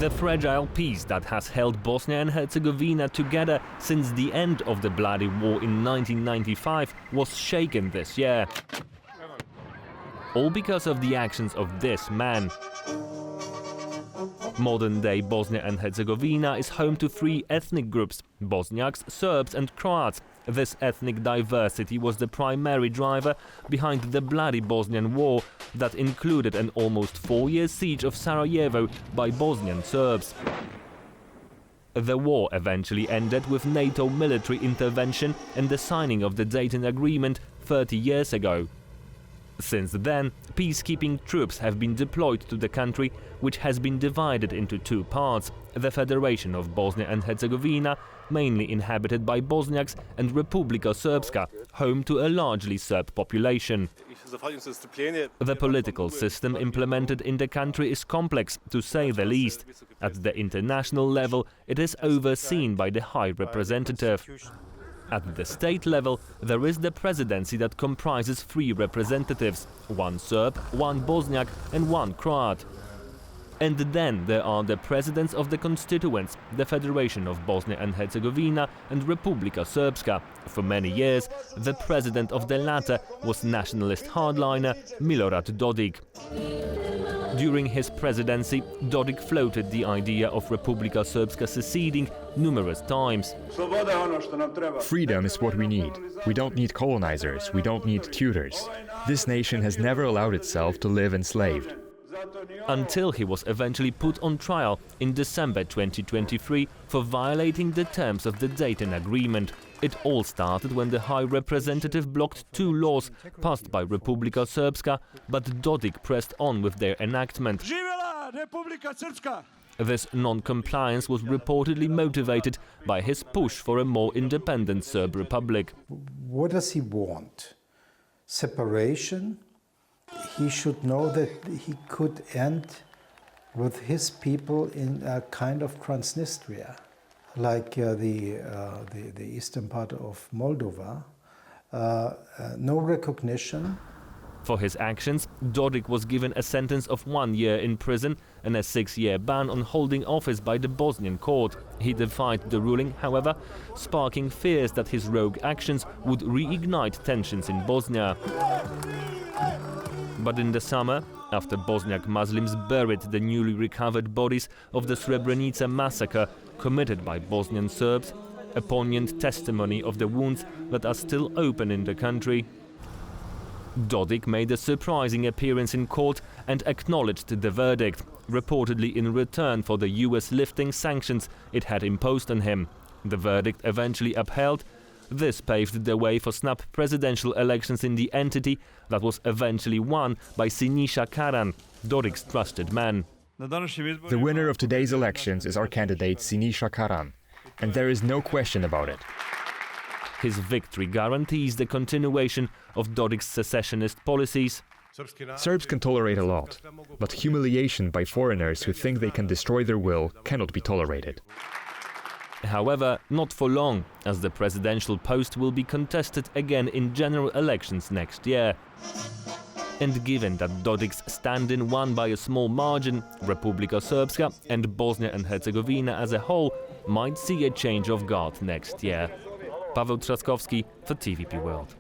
The fragile peace that has held Bosnia and Herzegovina together since the end of the bloody war in 1995 was shaken this year. All because of the actions of this man. Modern-day Bosnia and Herzegovina is home to three ethnic groups: Bosniaks, Serbs and Croats. This ethnic diversity was the primary driver behind the bloody Bosnian War that included an almost 4-year siege of Sarajevo by Bosnian Serbs. The war eventually ended with NATO military intervention and the signing of the Dayton Agreement 30 years ago. Since then, peacekeeping troops have been deployed to the country, which has been divided into two parts: the Federation of Bosnia and Herzegovina, mainly inhabited by Bosniaks, and Republika Srpska, home to a largely Serb population. The political system implemented in the country is complex, to say the least. At the international level, it is overseen by the High Representative. At the state level, there is the presidency that comprises 3 representatives: 1 Serb, 1 Bosniak and 1 Croat. And then there are the presidents of the constituents, the Federation of Bosnia and Herzegovina and Republika Srpska. For many years, the president of the latter was nationalist hardliner Milorad Dodik. During his presidency, Dodik floated the idea of Republika Srpska seceding numerous times. Freedom is what we need. We don't need colonizers, we don't need tutors. This nation has never allowed itself to live enslaved. Until he was eventually put on trial in December 2023 for violating the terms of the Dayton Agreement. It all started when the High Representative blocked 2 laws passed by Republika Srpska, but Dodik pressed on with their enactment. This non-compliance was reportedly motivated by his push for a more independent Serb republic. What does he want? Separation? He should know that he could end with his people in a kind of Transnistria, like the eastern part of Moldova. No recognition. For his actions, Dodik was given a sentence of 1 year in prison and a 6-year ban on holding office by the Bosnian court. He defied the ruling, however, sparking fears that his rogue actions would reignite tensions in Bosnia. But in the summer, after Bosniak Muslims buried the newly recovered bodies of the Srebrenica massacre committed by Bosnian Serbs, a poignant testimony of the wounds that are still open in the country, Dodik made a surprising appearance in court and acknowledged the verdict, reportedly in return for the US lifting sanctions it had imposed on him. The verdict eventually upheld. This paved the way for snap presidential elections in the entity that was eventually won by Siniša Karan, Dodik's trusted man. The winner of today's elections is our candidate Siniša Karan, and there is no question about it. His victory guarantees the continuation of Dodik's secessionist policies. Serbs can tolerate a lot, but humiliation by foreigners who think they can destroy their will cannot be tolerated. However, not for long, as the presidential post will be contested again in general elections next year. And given that Dodik's stand-in won by a small margin, Republika Srpska and Bosnia and Herzegovina as a whole might see a change of guard next year. Paweł Trzaskowski for TVP World.